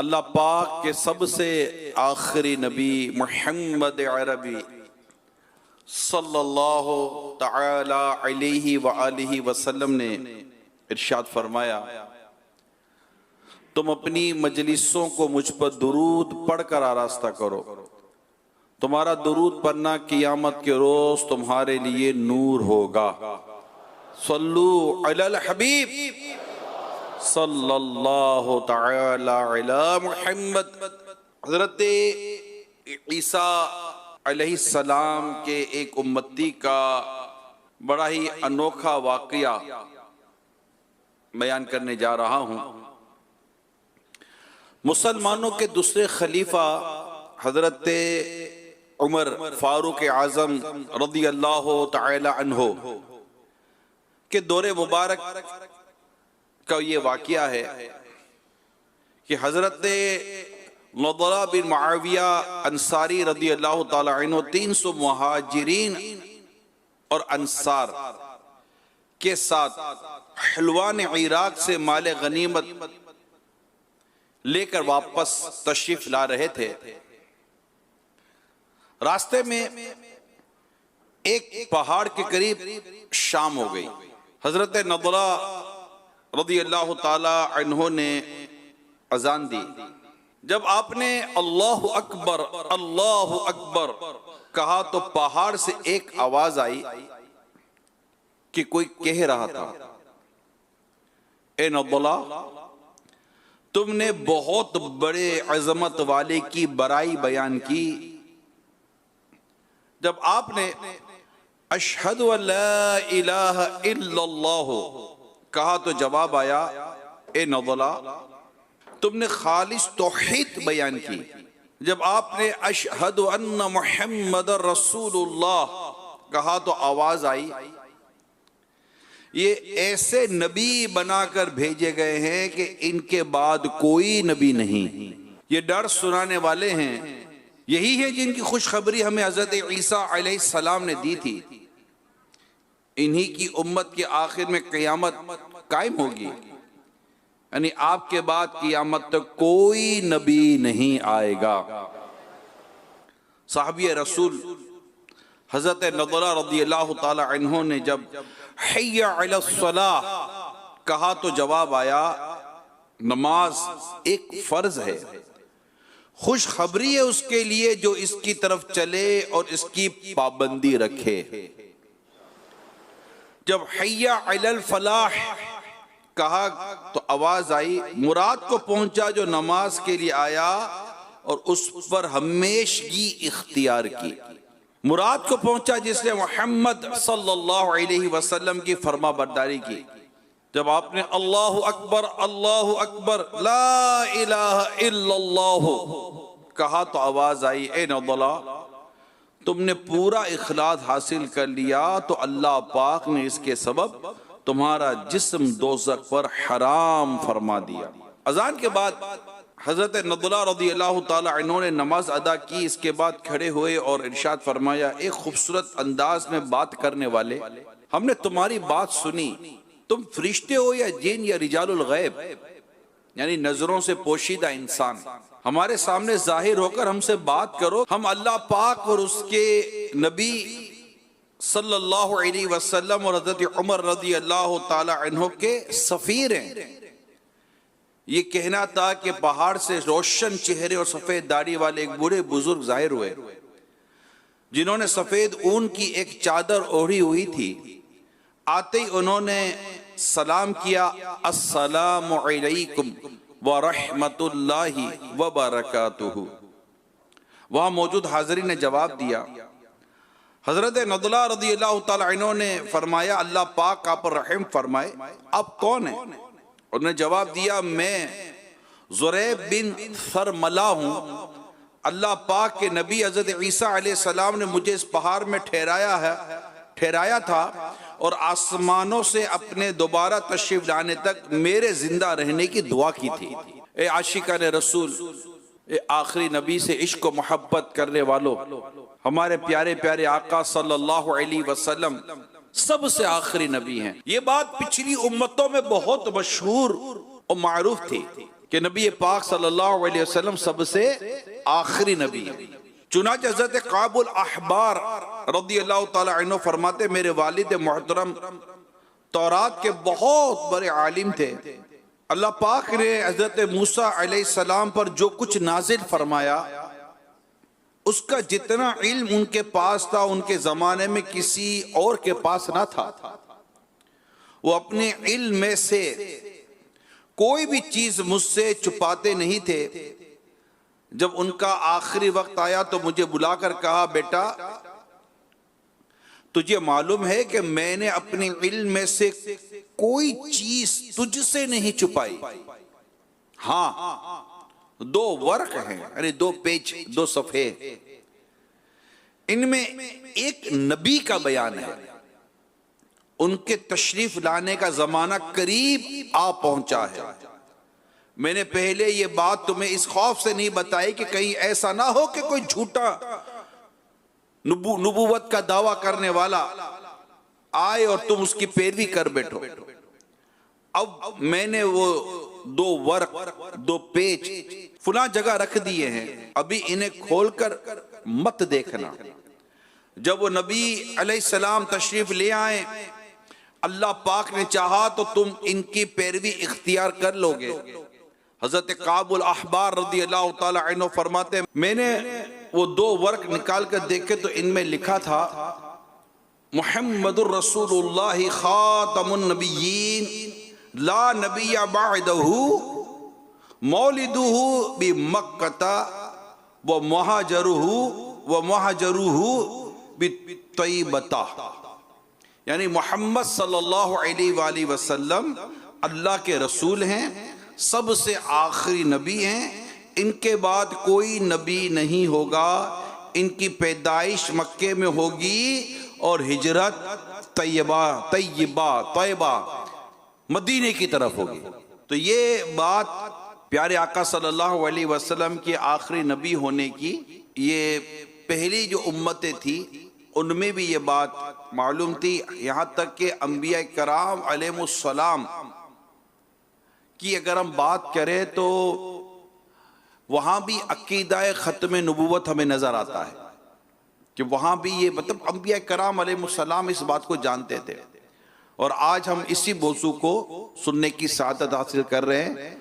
अल्लाह पाक के सबसे आखिरी नबी मुहम्मद अरबी सल्लल्लाहु तआला अलैहि व आलिहि वसल्लम ने इरशाद फरमाया, तुम अपनी मजलिसों को मुझ पर दुरूद पढ़कर आरास्ता करो। तुम्हारा दुरूद पढ़ना क़ियामत के रोज तुम्हारे लिए नूर होगा। सल्लू अलल हबीब सल्लल्लाहु तआला अला मुहम्मद। हजरत ईसा अलैहिस्सलाम के एक उम्मती का बड़ा ही अनोखा वाक़या बयान करने जा रहा हूं। मुसलमानों के दूसरे खलीफा हजरत उमर फारूक आजम रदी अल्लाह तआला अन्हो के दौरे मुबारक का ये वाक़या है कि हजरत नदला बिन मुआविया अंसारी रदी अल्लाह तआला अन्हु 300 मुहाजिरीन और अंसार के साथ हलवान इराक से माले गनीमत लेकर वापस तशरीफ ला रहे थे। रास्ते में एक पहाड़ के करीब शाम हो गई। हजरत नदला रदी अल्लाह ताला अन्हो ने अजान दी। जब आपने अल्लाहु अकबर कहा तो पहाड़ से एक आवाज आई कि कोई कह रहा था, ए नदला, तुमने बहुत बड़े अजमत वाले की बड़ाई बयान की। जब आपने अशहदु अल्ला इलाहा इल्लल्लाह कहा तो जवाब आया, ए नदला, तुमने खालिस तौहीद बयान की। जब आपने अशहदु अन्ना मुहम्मदर रसूलुल्लाह कहा तो आवाज आई, ये ऐसे नबी बनाकर भेजे गए हैं कि इनके बाद कोई नबी नहीं। ये डर सुनाने वाले हैं, यही है जिनकी खुशखबरी हमें हजरत ईसा अलैहिस्सलाम ने दी थी। इन्हीं की उम्मत के आखिर में क़यामत कायम होगी, यानी आपके बाद क़यामत तक कोई नबी नहीं आएगा। साहबी रसूल हजरत नदला रदी अल्लाह ताला अन्हो ने जब हय्या अलस सलाह कहा तो जवाब आया, नमाज एक फर्ज है, खुशखबरी है उसके लिए जो इसकी तरफ चले और इसकी पाबंदी रखे। जब हय्या अलल फलाह कहा तो आवाज आई, मुराद को पहुंचा जो नमाज के लिए आया और उस पर हमेशगी इख्तियार की। मुराद को पहुंचा जिसने मोहम्मद सल्लल्लाहु अलैहि वसल्लम की फरमा बरदारी की। जब आपने अल्लाहु अकबर ला इलाहा इल्लल्लाह कहा तो आवाज आई, ए नदला, तुमने पूरा इखलास हासिल कर लिया तो अल्लाह पाक ने इसके सबब तुम्हारा जिस्म दोज़ख पर हराम फरमा दिया। अजान के बाद हजरत नदला रदी अल्लाह ताला अन्हु ने नमाज अदा की। इसके बाद खड़े हुए और इरशाद फरमाया, एक खूबसूरत अंदाज में बात करने वाले, हमने तुम्हारी बात सुनी। तुम फरिश्ते हो या जिन या रिजालुल गैब, यानी नजरों से पोशीदा इंसान, हमारे सामने जाहिर होकर हमसे बात करो। हम अल्लाह पाक और उसके नबी सल्लल्लाहु अलैहि वसल्लम और हजरत उमर रदी अल्लाह ताला अन्हु के सफीर हैं। ये कहना था कि पहाड़ से रोशन चेहरे और सफेद दाढ़ी वाले एक बूढ़े बुजुर्ग जाहिर हुए, जिन्होंने सफेद ऊन की एक चादर ओढ़ी हुई थी। आते ही उन्होंने सलाम किया, अस्सलामु अलैकुम व रहमतुल्लाहि व बरकातुहू। वहां मौजूद हाजिरीन ने जवाब दिया। हजरत नदला रदी अल्लाह ताला अन्हु ने फरमाया, अल्लाह पाक आप पर रहम फरमाए, आप कौन हैं? उन्होंने जवाब दिया, मैं ज़ुरैब बिन सरमला हूँ। अल्लाह पाक के नबी हजरत ईसा अलैहिस्सलाम ने मुझे इस पहाड़ में ठहराया था और आसमानों से अपने दोबारा तशरीफ लाने तक मेरे जिंदा रहने की दुआ की थी। ए आशिकाने रसूल, ए आखिरी नबी से इश्क व मोहब्बत करने वालों, हमारे प्यारे प्यारे आका सल्लल्लाहु अलैहि वसल्लम सबसे आखिरी नबी हैं। ये बात पिछली उम्मतों में बहुत मशहूर और मारूफ थी कि नबी पाक सल्लल्लाहु अलैहि वसल्लम सबसे आखिरी नबी है। चुनांचे हज़रत काबुल अहबार रज़ियल्लाहु ताला अन्हु फरमाते, मेरे वालिद मोहतरम तौरात के बहुत बड़े आलिम थे। अल्लाह पाक ने हज़रत मूसा अलैहिस्सलाम पर जो कुछ नाजिल फरमाया, उसका जितना इल्म उनके पास था उनके ज़माने में किसी और के पास ना था। वो अपने इल्म में से कोई भी चीज़ मुझसे छुपाते नहीं थे। जब उनका आखिरी वक्त आया तो मुझे बुलाकर कहा, बेटा तुझे मालूम है कि मैंने अपने इल्म में से कोई चीज तुझसे नहीं छुपाई। हाँ, दो वर्क हैं, अरे दो पेज, दो सफ़े, इनमें एक नबी का बयान है। उनके तशरीफ लाने का जमाना करीब आ पहुंचा है। मैंने पहले ये बात तुम्हें इस खौफ से नहीं बताई कि कहीं ऐसा ना हो कि कोई झूठा नबूवत का दावा करने वाला आए और तुम उसकी पैरवी कर बैठो। अब मैंने वो दो वर्क, दो पेज फुला जगह रख दिए हैं, अभी इन्हें खोलकर मत देखना। जब वो नबी अलैहिस्सलाम तशरीफ ले आए, अल्लाह पाक ने चाहा तो तुम इनकी पैरवी इख्तियार कर लोगे। हजरत काबुल अहबार रज़ियल्लाहु ताला अन्हु फरमाते, मैंने वो दो वर्क निकाल कर देखे तो इनमें लिखा था, मुहम्मदुर रसूलुल्लाह खातमुन नबिय्यीन ला नबिय्य बअदहु मौलिदुहु बिमक्कता व मुहाजरुहु बित्तय्यबता। यानी मोहम्मद सल्लल्लाहु अलैहि वसल्लम अल्लाह के रसूल हैं, सबसे आखिरी नबी हैं, इनके बाद कोई नबी नहीं होगा। इनकी पैदाइश मक्के में होगी और हिजरत तैयबा मदीने की तरफ होगी। तो ये बात प्यारे आका सल्लल्लाहु अलैहि वसल्लम के आखिरी नबी होने की, ये पहली जो उम्मतें थी उनमें भी ये बात मालूम थी। यहाँ तक कि अंबिया कराम अलैहिमुस्सलाम की अगर हम बात करें तो वहाँ भी अकीदाए ख़त्म नबूवत हमें नज़र आता है कि वहाँ भी ये मतलब अंबिया कराम अलैहिमुस्सलाम इस बात को जानते थे। और आज हम इसी मौजू को सुनने की सआदत हासिल कर रहे हैं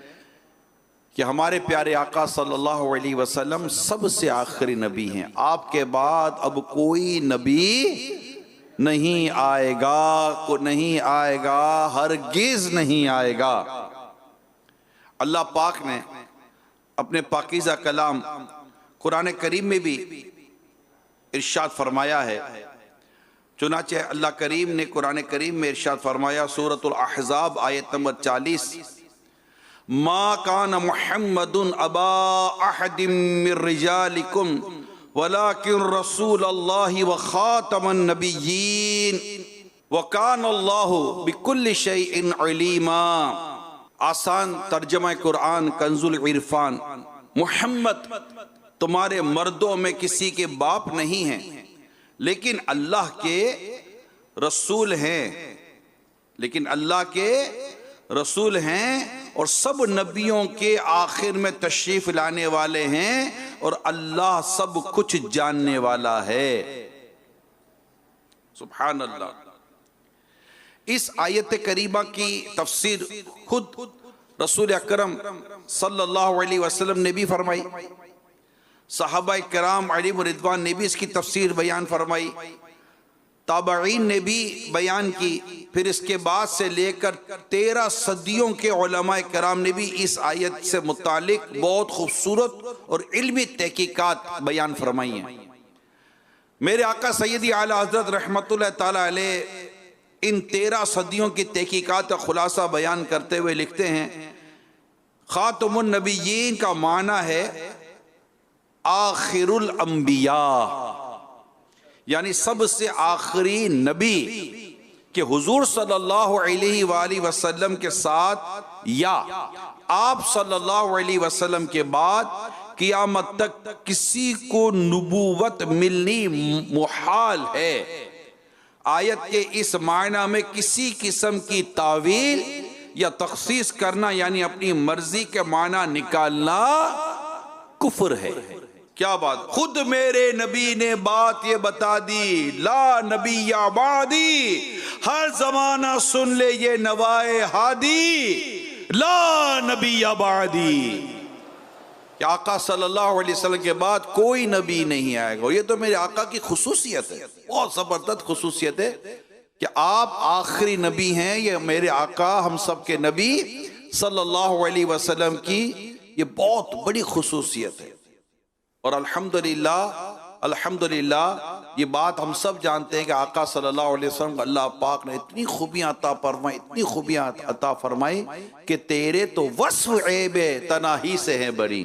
कि हमारे प्यारे आका सल्लल्लाहु अलैहि वसल्लम सबसे आखिरी नबी हैं। आपके बाद अब कोई नबी नहीं आएगा, को नहीं आएगा, हरगिज नहीं आएगा। अल्लाह पाक ने अपने पाकीज़ा कलाम कुरान करीम में भी इरशाद फरमाया है। चुनाचे अल्लाह करीम ने कुरान करीम में इरशाद फरमाया, सूरतुल अहज़ाब आयत नंबर 40, मा कान मुहम्मदुन अबा अहदिम मिर रिजालिकुम वलाकिन रसूलल्लाहि व खातमन नबिय्यीन व कान अल्लाहु बिकुल्लि शैइन अलीमा। आसान तर्जमा कुरान कंजुल इरफान, मुहम्मद तुम्हारे मर्दों में किसी के बाप नहीं हैं, लेकिन अल्लाह के रसूल हैं, लेकिन अल्लाह के रसूल हैं और सब नबियों के आखिर में तशरीफ लाने वाले हैं और अल्लाह सब कुछ जानने वाला है। सुभान अल्लाह। इस आयत करीमा की तफसीर खुद रसूल अकरम सल्लल्लाहु अलैहि वसल्लम ने भी फरमाई, सहाबा किराम अलैहिम रिदवान ने भी इसकी तफसीर बयान फरमाई, ताबईन ने भी बयान की, फिर इसके बाद से लेकर 13 सदियों के उलमाए किराम ने भी इस आयत से मुतालिक बहुत खूबसूरत और इल्मी तहकीकात बयान फरमाई हैं। मेरे आका सैयदी आला हज़रत रहमतुल्लाह ताला अलैह इन 13 सदियों की तहकीकात का खुलासा बयान करते हुए लिखते हैं, खातमुन नबिय्यीन का माना है आखिरुल अंबिया, यानी सबसे आखिरी नबी कि हुजूर सल्लल्लाहु अलैहि वसल्लम के साथ या आप सल्लल्लाहु अलैहि वसल्लम के बाद क़यामत तक किसी को नबूवत मिलनी मुहाल है। आयत के इस मायना में किसी किस्म की तावील या तखसीस करना यानी अपनी मर्जी के माना निकालना कुफ्र है। क्या बात, खुद मेरे नबी ने बात ये बता दी, ला नबी या बादी, हर जमाना सुन ले ये नवाए हादी, ला नबी या बादी, कि आका सल्लल्लाहु अलैहि वसल्लम के बाद कोई नबी नहीं आएगा। ये तो मेरे आका की खुसूसियत है, बहुत जबरदस्त खुसूसियत है कि आप आखिरी नबी हैं। ये मेरे आका हम सब के नबी सल्लल्लाहु अलैहि वसल्लम की ये बहुत बड़ी खुसूसियत है। और अल्हम्दुलिल्लाह अल्हम्दुलिल्लाह ये बात हम सब जानते हैं कि आका सल्लल्लाहु अलैहि वसल्लम को अल्लाह पाक ने इतनी खूबियां अता फरमाई, इतनी खूबियां अता फरमाई कि तेरे तो वस्फ ऐबे तनाही से हैं बरी,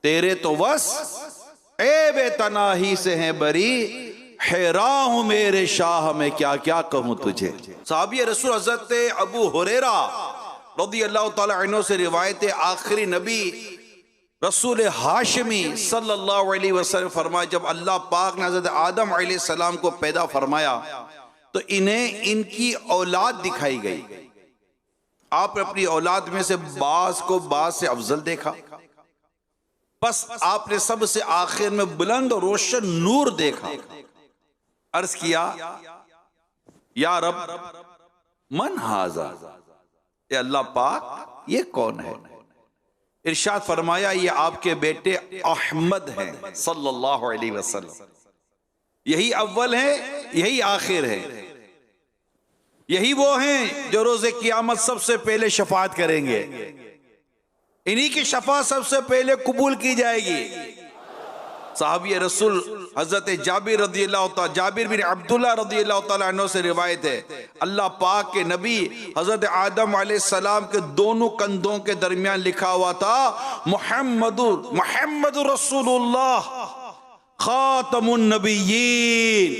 तेरे तो वस्फ ऐबे तनाही से हैं बरी, हैरा हूं मेरे शाह में क्या क्या कहूं तुझे। साहबी रसूल हज़रत अबू हुरैरा रज़ियल्लाहु ताला अन्हु से रिवायत है, आखिरी नबी रसूल हाशमी सल्लल्लाहु अलैहि वसल्लम फरमाया, जब अल्लाह पाक ने हज़रत आदम अलैहिस्सलाम को पैदा फरमाया तो इन्हें इनकी औलाद दिखाई गई। आपने अपनी औलाद में से बास को बास से अफजल देखा, बस आपने सबसे आखिर में बुलंद और रोशन नूर देखा। अर्ज किया, या रब मन हाजा, ये अल्लाह पाक ये कौन है? इरशाद फरमाया, ये आपके बेटे अहमद हैं सल्लल्लाहु अलैहि वसल्लम, यही अव्वल है, यही आखिर है, यही वो हैं जो रोज़े क़यामत सबसे पहले शफाअत करेंगे, इन्हीं की शफाअत सबसे पहले कबूल की जाएगी। साहबी रसूल हजरत जाबिर बिन अब्दुल्लाह रज़ियल्लाहु ताला अन्हु से रिवायत है, अल्लाह पाक के नबी हजरत आदम अलैहिस्सलाम के दोनों कंधों के दरमियान लिखा हुआ था मुहम्मद रसूलुल्लाह खातमुन नबिय्यीन,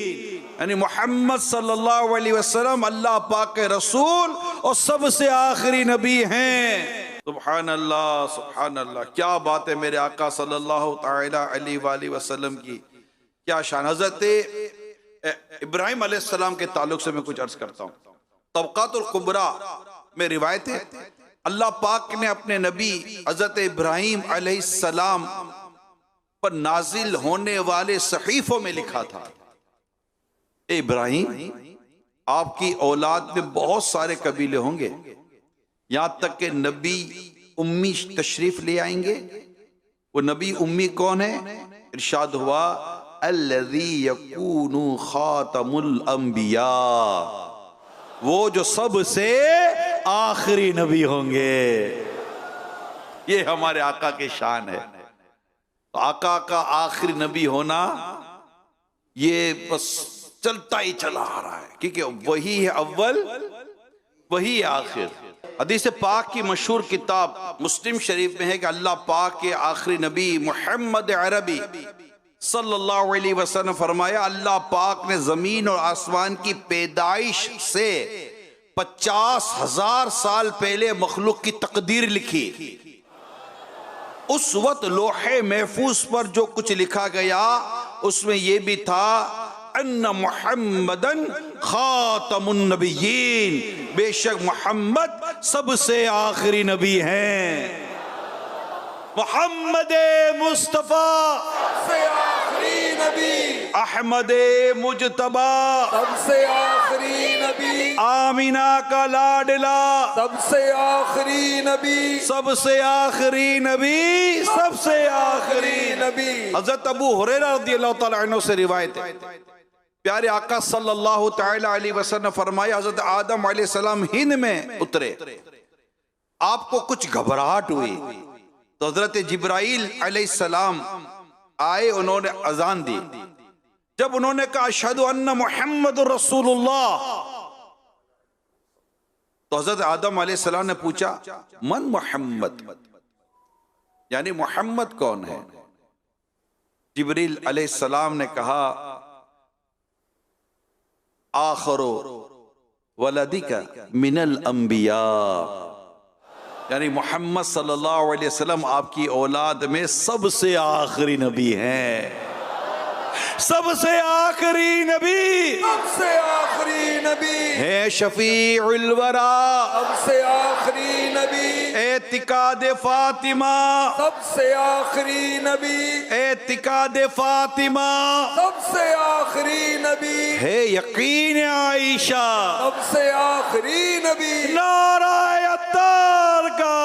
यानी मोहम्मद सल्लल्लाहु अलैहि वसल्लम अल्लाह पाक के रसूल और सबसे आखिरी नबी हैं। सुभान अल्लाह सुभान अल्लाह, क्या बात है मेरे आका सल्लल्लाहु ताला अलैहि वसल्लम की, क्या शान। हज़रत इब्राहिम अलैहिस्सलाम के ताल्लुक से मैं कुछ अर्ज करता हूँ। तबक़ातुल कुबरा में रिवायत है, अल्लाह पाक ने अपने नबी हज़रत इब्राहिम अलैहिस्सलाम पर नाजिल होने वाले सहीफों में लिखा था, इब्राहिम आपकी औलाद में बहुत सारे कबीले होंगे, यहां तक के नबी उम्मी तशरीफ ले आएंगे। वो नबी उम्मी कौन है? इरशाद हुआ, अल्लज़ी यकूनु खातमुल अंबिया, वो जो सबसे आखिरी नबी होंगे। ये हमारे आका की शान है। तो आका का आखिरी नबी होना ये बस चलता ही चला आ रहा है, क्योंकि वही है अव्वल, वही आखिर। हदीस पाक की मशहूर किताब मुस्लिम शरीफ में है कि अल्लाह पाक के आखिरी नबी मोहम्मद अरबी सल्लल्लाहु अलैहि वसल्लम फरमाया, अल्लाह पाक ने जमीन और आसमान की पैदाइश से 50,000 साल पहले मखलूक की तकदीर लिखी। उस वक्त लोहे महफूज पर जो कुछ लिखा गया उसमें यह भी था, अन्ना मुहम्मदन खातमुन नबिय्यीन, बेशक मोहम्मद सबसे आखिरी नबी हैं। मोहम्मद मुस्तफा सबसे आखिरी नबी, अहमद मुजतबा सबसे आखिरी नबी, आमीना का लाडला सबसे आखिरी नबी, सबसे आखिरी नबी, सबसे आखिरी नबी। हज़रत अबू हुरैरा रज़ियल्लाहु ताला अन्हु से रिवायत है, प्यारे आका सल्लल्लाहु ताला अलैहि वसल्लम फरमाया, हज़रत आदम अलैहिस्सलाम हिंद में उतरे, आपको कुछ घबराहट हुई तो हज़रत जिब्राइल अलैहिस्सलाम आए, उन्होंने अजान दी। जब उन्होंने कहा अशहदु अन्ना मुहम्मदुर रसूलुल्लाह, तो हज़रत आदम अलैहिस्सलाम ने पूछा मन मोहम्मद, यानी मोहम्मद कौन है? जिब्रील अलैहिस्सलाम ने कहा आखिरो वलदिका मिनल अंबिया, यानी मोहम्मद सल्लल्लाहु अलैहि वसल्लम आपकी औलाद में सबसे आखिरी नबी हैं। सबसे आखिरी नबी, सबसे आखिरी नबी है शफीउल वरा, सबसे आखिरी नबी एतिकाद फातिमा, सबसे आखिरी नबी एतिकाद फातिमा, सबसे आखिरी नबी है यकीन आयशा, सबसे आखिरी नबी नाराए अत्तार का,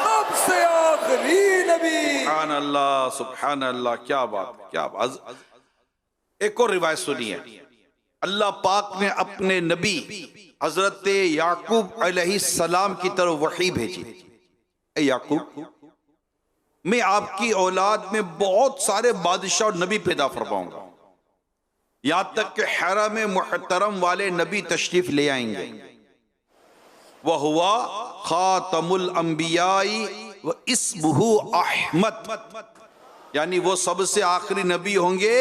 सबसे आखिरी नबी। सुभान अल्लाह, सुभान अल्लाह, क्या बात, क्या बात। एक और रिवायत सुनिए, अल्लाह पाक ने अपने नबी हजरत याकूब अलैहिस्सलाम की तरफ वही भेजी। ए याकूब, मैं आपकी औलाद में बहुत सारे बादशाह और नबी पैदा फरमाऊंगा, यहां तक कि हरम मुहतरम वाले नबी तशरीफ ले आएंगे। वह हुआ खातमुल अंबियाई व इस्मुहु अहमद, यानी वो सबसे आखिरी नबी होंगे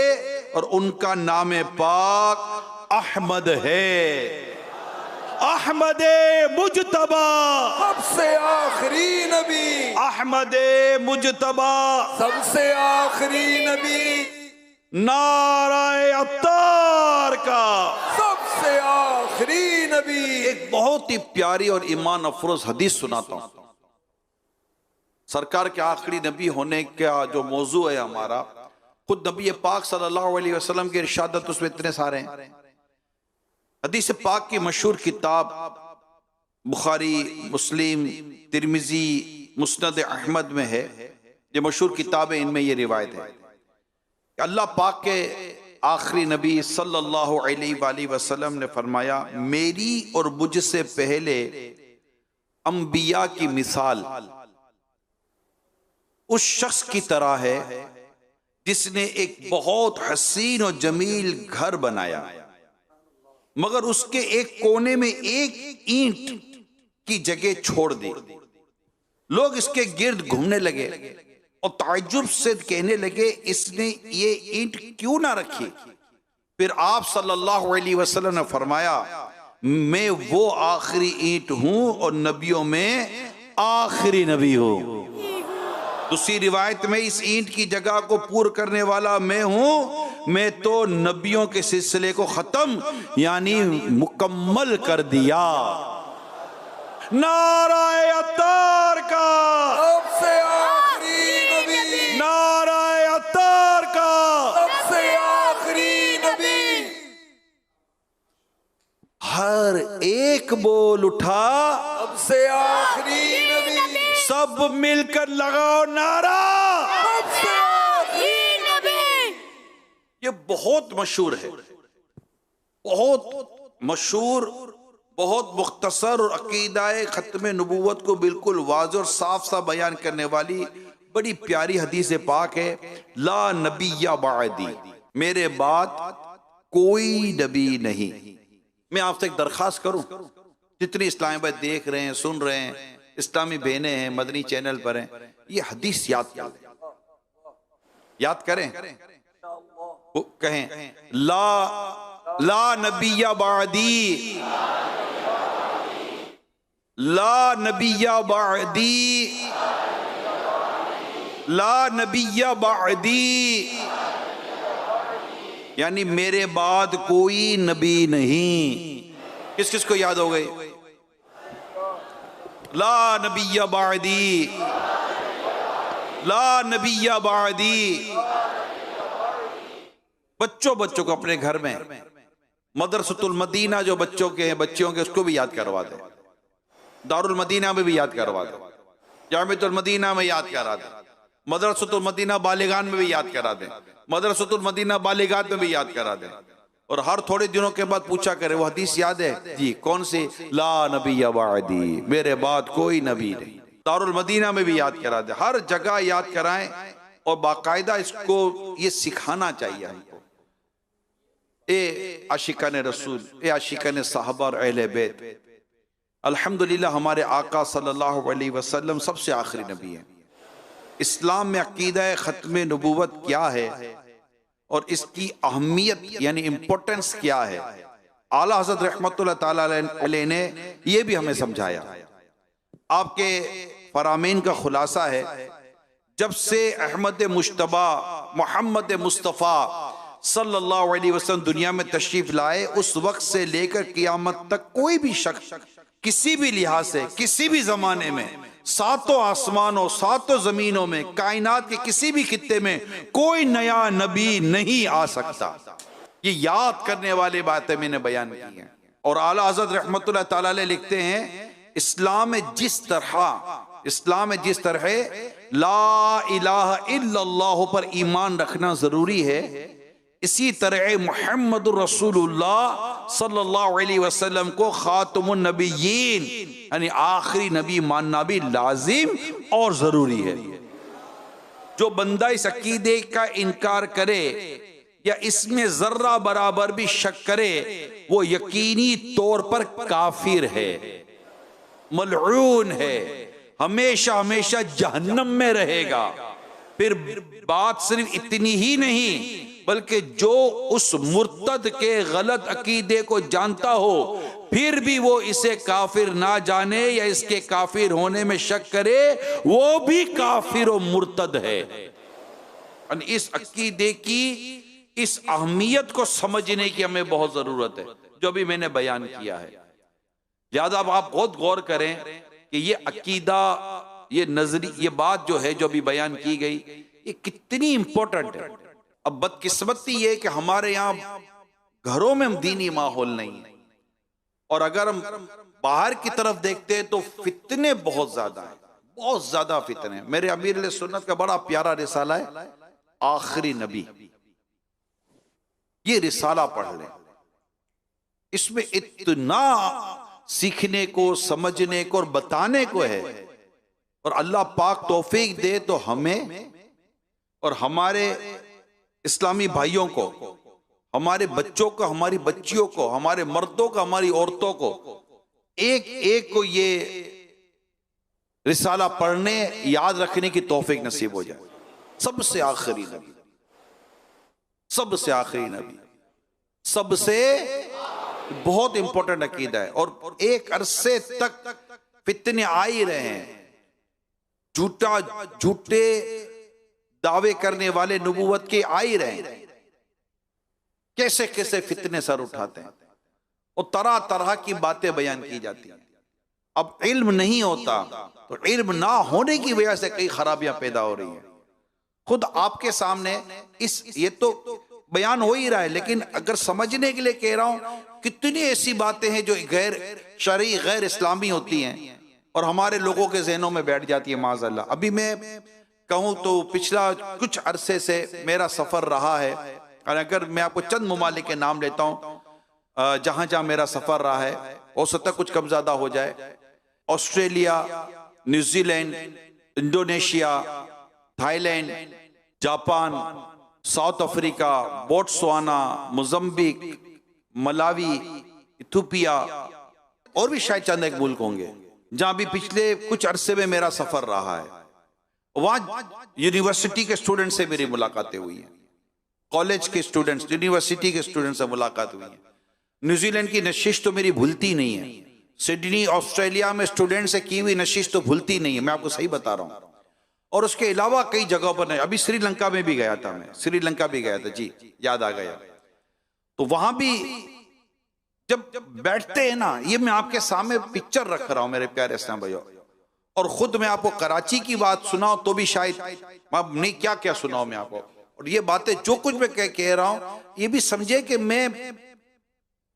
और उनका नाम पाक अहमद है। अहमद मुजतबा, सबसे आखिरी नबी अहमद मुजतबा, सबसे आखिरी नबी नाराए अत्तार का, सबसे आखिरी नबी। एक बहुत ही प्यारी और ईमान अफरोज हदीस सुनाता हूं। सरकार के आखिरी नबी होने का जो मौजू है हमारा, खुद नबी पाक सल्लल्लाहु अलैहि वसल्लम के इरशादत उसमें इतने सारे हैं। हदीस पाक की मशहूर किताब बुखारी, मुस्लिम, तिरमिजी, मुस्नद अहमद में है। ये मशहूर किताबें, इनमें ये रिवायत है कि अल्लाह पाक के आखिरी नबी सल्लल्लाहु अलैहि वसल्लम ने फरमाया, मेरी और मुझसे पहले अंबिया की मिसाल उस शख्स की तरह है जिसने एक बहुत हसीन और जमील घर बनाया, मगर उसके एक कोने में एक ईंट की जगह छोड़ दी। लोग इसके गिर्द घूमने लगे और ताज्जुब से कहने लगे, इसने ये ईंट क्यों ना रखी। फिर आप सल्लल्लाहु अलैहि वसल्लम ने फरमाया, मैं वो आखिरी ईंट हूं और नबियों में आखिरी नबी हूं। दूसरी रिवायत में इस ईंट की जगह को पूरा करने वाला मैं हूं। मैं तो नबियों के सिलसिले को खत्म यानी मुकम्मल कर दिया। नाराए अत्तार का, सबसे आखिरी नबी, नाराए अत्तार का, सबसे आखिरी नबी। हर एक बोल उठा, सबसे आखिरी नबी, सब मिलकर लगाओ नारा, सबसे आखिरी नबी। ये बहुत मशहूर है, बहुत मशहूर, बहुत मुख्तसर और अकीदाए खत्म नबूवत को बिल्कुल वाज़ेह और साफ साफ बयान करने वाली बड़ी प्यारी हदीस पाक है। ला नबिय्या बादी, मेरे बाद कोई नबी नहीं। मैं आपसे एक दरखास्त करूं, जितनी इस्लामाबाद देख रहे हैं, सुन रहे हैं, इस्लामी बहनें हैं, मदनी चैनल पर हैं, ये हदीस याद करें, कहें ला नबिय्या बादी, ला नबिय्या बादी, ला नबिय्या बादी, यानी मेरे बाद कोई नबी नहीं। किस किस को याद हो गई? ला नबिय्या बादी, ला नबिय्या बादी। बच्चों को अपने घर में मदरसतुल मदीना जो बच्चों के हैं, बच्चियों के, उसको भी याद करवा दे। दारुल मदीना में भी याद करवा दे, जामिअतुल मदीना में याद करा दे, मदरसतुल मदीना बालिगान में भी याद करा दे, मदरसतुल मदीना बालिगात में भी याद करा दे। और हर थोड़े दिनों के बाद पूछा करे, वो हदीस याद है जी? कौन सी? ला नबिय्या बादी, मेरे बाद कोई नबी नहीं। दारुल मदीना में भी याद करा दे, हर जगह याद कराएं और बाकायदा इसको ये सिखाना चाहिए हमको। ए आशिकाने रसूल, ए आशिकाने साहबा और अहले बैत, अल्हम्दुलिल्लाह हमारे आका सल्लल्लाहु अलैहि वसल्लम सबसे आखिरी नबी हैं। इस्लाम में अकीदा खत्म नबूवत क्या है और इसकी अहमियत यानी इम्पोर्टेंस क्या है, आला हज़रत रहमतुल्लाह ताला अलैह ने यह भी हमें समझाया। आपके फरामीन का खुलासा है, जब से अहमद मुश्तबा मोहम्मद मुस्तफ़ा सल्लल्लाहु अलैहि वसल्लम दुनिया में तशरीफ लाए, उस वक्त से लेकर क़यामत तक कोई भी शख्स किसी भी लिहाज से किसी भी जमाने में सातों आसमानों सातों जमीनों में कायनात के किसी भी खित्ते में कोई नया नबी नहीं आ सकता। ये याद करने वाली बातें मैंने बयान की हैं। और आला हज़रत रहमतुल्लाह ताला अलैह लिखते हैं, इस्लाम में जिस तरह ला इलाहा इल्लल्लाह पर ईमान रखना जरूरी है, इसी तरह मुहम्मदुर रसूलुल्लाह सल्लल्लाहु अलैहि वसल्लम को खातमुन नबिय्यीन यानी आखिरी नबी मानना भी लाजिम और जरूरी है। जो बंदा इस अकीदे का इनकार करे या इसमें जर्रा बराबर भी शक करे, वो यकीनी तौर पर काफिर है, मलऊन है, हमेशा हमेशा जहन्नम में रहेगा। फिर बात सिर्फ इतनी ही नहीं, बल्कि जो उस मुर्तद के गलत अकीदे को जानता हो फिर भी वो इसे काफिर ना जाने या इसके काफिर होने में शक करे, वो भी काफिर और मुर्तद है। इस अकीदे की इस अहमियत को समझने की हमें बहुत जरूरत है, जो भी मैंने बयान किया है। लिहाजा अब आप बहुत गौर करें कि ये अकीदा, ये नजरी, ये बात जो है जो भी बयान की गई, ये कितनी इंपॉर्टेंट है। अब बदकिस्मती ये कि हमारे यहाँ घरों में दीनी माहौल नहीं है, और अगर हम बाहर की तरफ देखते हैं तो फितने बहुत ज्यादा है, बहुत ज्यादा फितने। मेरे अमीर सुन्नत का बड़ा प्यारा रिसाला है आखिरी नबी, ये रिसाला पढ़ लें। इसमें इतना सीखने को, समझने को और बताने को है, और अल्लाह पाक तौफीक दे तो हमें और हमारे इस्लामी भाइयों को, हमारे बच्चों को, हमारी बच्चियों को, हमारे मर्दों को, हमारी औरतों को, एक एक को ये रिसाला पढ़ने, याद रखने की तौफीक नसीब हो जाए। सबसे आखिरी नबी, सबसे आखिरी नबी, सबसे बहुत इंपॉर्टेंट अकीदा है। और एक अरसे तक फितने आ ही रहे हैं, झूठे दावे करने वाले नबूवत के आ ही रहे हैं, कैसे कैसे फितने सर उठाते हैं और तरह तरह की बातें बयान की जाती हैं। अब इल्म नहीं होता तो इल्म ना होने की वजह से कई खराबियां पैदा हो रही हैं। खुद आपके सामने ये तो बयान हो ही रहा है, लेकिन अगर समझने के लिए कह रहा हूं, कितनी ऐसी बातें हैं जो गैर शरई, गैर इस्लामी होती हैं और हमारे लोगों के जहनों में बैठ जाती है माज़अल्लाह। अभी मैं कहूं तो पिछला कुछ अरसे से मेरा सफर रहा है, और अगर मैं आपको चंद मुमालिक के नाम लेता हूं जहां जहां मेरा सफर रहा है, हो सकता है कुछ कम ज्यादा हो जाए। Australia, New Zealand, Indonesia, Thailand, Japan, south Africa, Botswana, Mozambique, Malawi, Ethiopia और भी शायद चंद एक मुल्क होंगे जहां भी पिछले कुछ अरसे में मेरा सफर रहा है। वहां यूनिवर्सिटी के स्टूडेंट से मेरी मुलाकातें हुई हैं, कॉलेज के स्टूडेंट्स, यूनिवर्सिटी के स्टूडेंट से मुलाकात हुई है। न्यूजीलैंड की नशिश तो मेरी भूलती नहीं है, सिडनी ऑस्ट्रेलिया में स्टूडेंट से की हुई नशिश तो भूलती नहीं है, मैं आपको सही बता रहा हूं। और उसके अलावा कई जगहों पर नहीं, अभी श्रीलंका में भी गया था, मैं श्रीलंका भी गया था, जी याद आ गया। तो वहां भी जब बैठते हैं ना, ये मैं आपके सामने पिक्चर रख रहा हूं मेरे प्यारे इस्लाम भाइयों, और खुद मैं आपको कराची की बात सुनाऊं तो भी शायद नहीं, क्या क्या सुनाऊं मैं आपको। और ये बातें जो कुछ मैं कह रहा हूं, ये भी समझे कि मैं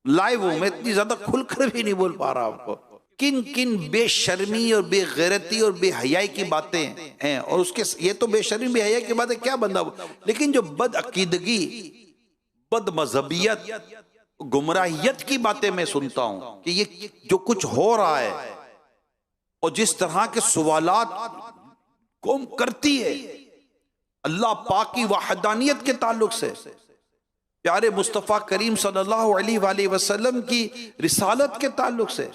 लाइव हूं, मैं इतनी ज्यादा खुलकर भी नहीं बोल पा रहा आपको। किन किन बेशर्मी और बेगैरती और बेहयाई की बातें हैं, और उसके ये तो बेशर्मी बेहयाई की बातें क्या बंदा, लेकिन जो बदअकीदगी, बदमज़हबियत, गुमराहियत की बातें मैं सुनता हूं कि ये जो कुछ हो रहा है और जिस तरह के सवालात कौम करती है अल्लाह पाक की वहदानियत के ताल्लुक से, प्यारे मुस्तफ़ा करीम सल्लल्लाहु अलैहि वसल्लम की रिसालत के ताल्लुक से,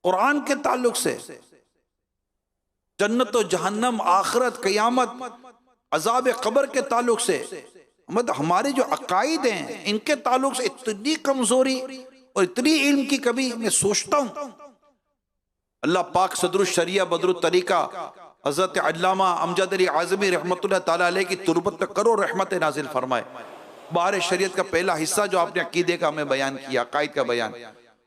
कुरान के ताल्लुक से, जन्नत और जहन्नम, आखिरत, क़यामत, अज़ाब क़ब्र के ताल्लुक से, मतलब हमारे जो अकायद हैं इनके ताल्लुक से इतनी कमजोरी और इतनी इल्म की कमी मैं सोचता हूं। अल्लाह पाक सदरुल शरिया बदरुल तरीका हजरत अल्लामा अमजद अली आज़मी रहमतुल्लाह ताला अलैह की तुरबत पे करो रहमत नाजिल फरमाए। अखबार शरीयत का पहला हिस्सा जो आपने अकीदे का हमें बयान किया, अकायद का बयान,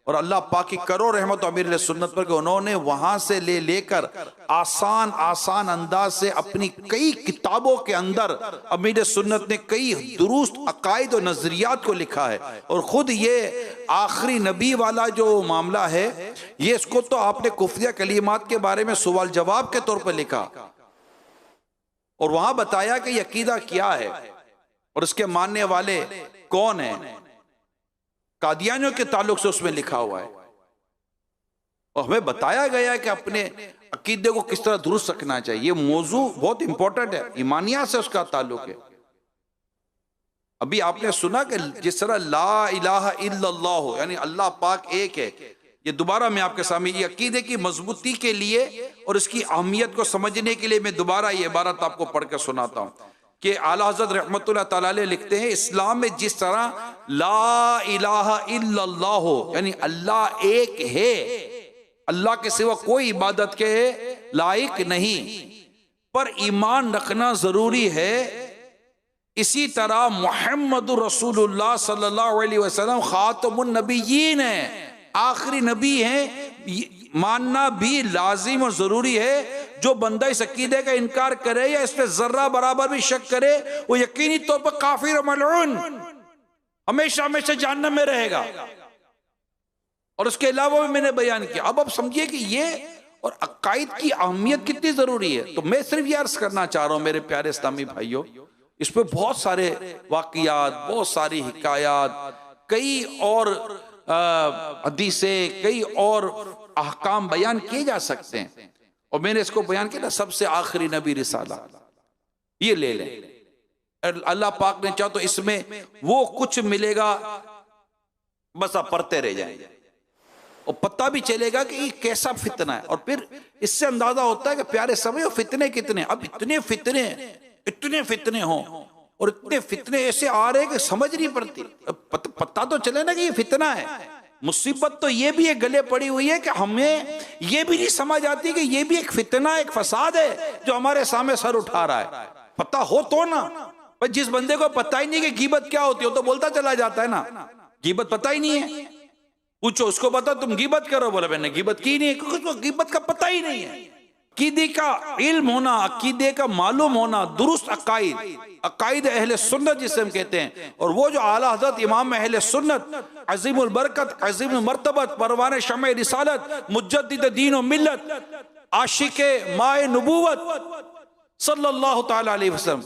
और अल्लाह पाक की करो रहमत अमीर सुन्नत पर कि उन्होंने वहां से लेकर आसान आसान अंदाज से अपनी कई किताबों के अंदर अमीर सुन्नत ने कई दुरुस्त अकायद और नजरियात को लिखा है। और खुद ये आखिरी नबी वाला जो मामला है, ये इसको तो आपने कुफ्रिया कलीमात के बारे में सवाल जवाब के तौर पर लिखा और वहां बताया कि ये अकीदा क्या है और इसके मानने वाले कौन है। कादियानियों के ताल्लुक से उसमें लिखा हुआ है और हमें बताया गया है कि अपने अकीदे को किस तरह दुरुस्त रखना चाहिए। ये मौजू बहुत इंपॉर्टेंट है, ईमानिया से उसका ताल्लुक है। अभी आपने सुना कि जिस तरह ला इलाहा इल्लल्लाह हो, यानी अल्लाह पाक एक है, ये दोबारा मैं आपके सामने ये अकीदे की मजबूती के लिए और इसकी अहमियत को समझने के लिए मैं दोबारा ये इबारत आपको पढ़ कर सुनाता हूं कि आला हज़रत रहमतुल्लाह तआला अलैह लिखते हैं, इस्लाम में जिस तरह ला इलाहा इल्लल्लाह हो, यानी अल्लाह एक है, अल्लाह के सिवा कोई इबादत के लायक नहीं, पर ईमान रखना जरूरी है, इसी तरह मुहम्मदुर रसूलुल्लाह सल्लल्लाहु अलैहि वसल्लम खातमुन नबिय्यीन है, आखिरी नबी हैं, मानना भी लाजिम और जरूरी है। जो बंदा इस अकीदे का इनकार करे या इस पे जर्रा बराबर भी शक करे, वो यकीनी तौर पर काफिर मलऊन, हमेशा हमेशा जहन्नम में रहेगा। और उसके अलावा भी मैंने बयान किया। अब समझिए कि ये और अकायद की अहमियत कितनी जरूरी है। तो मैं सिर्फ ये अर्ज करना चाह रहा हूं मेरे प्यारे इस्लामी भाइयों, इस पे बहुत सारे वाकयात, बहुत सारी हिकायात, कई और हदीसें, कई और अहकाम बयान किए जा सकते हैं। और मैंने इसको बयान किया ना, सबसे आखिरी नबी रिसाला, ये ले लें। अल्लाह पाक ने चाहा तो इसमें वो कुछ मिलेगा, बस आप पढ़ते रह जाएंगे और पता भी चलेगा कि ये कैसा फितना है। और फिर इससे अंदाजा होता है कि प्यारे समय फितने कितने, अब इतने फितने हों और इतने फितने ऐसे आ रहे कि समझ नहीं पड़ती। पता तो चले ना कि ये फितना है। मुसीबत तो ये भी एक गले पड़ी हुई है कि हमें ये भी नहीं समझ आती कि ये भी एक फितना, एक फसाद है जो हमारे सामने सर उठा रहा है। पता हो तो ना, पर जिस बंदे को पता ही नहीं कि गीबत क्या होती है, तो बोलता चला जाता है ना, गीबत पता ही नहीं है। पूछो उसको, बता तुम गीबत करो, बोले मैंने गीबत की नहीं है, क्योंकि उसको गीबत का पता ही नहीं है। अकीदे का इल्म होना, अकीदे का मालूम होना, दुरुस्त अकायद अहले सुन्नत जिसे हम कहते हैं, और वो जो आला हज़रत इमाम अहले सुन्नत अज़ीमुल बरकत, अज़ीमुल मर्तबत, परवाने शम्ए रिसालत, मुजद्दिद दीन व मिल्लत, आशिके माए नबूवत सल्लल्लाहु ताला अलैहि वसल्लम,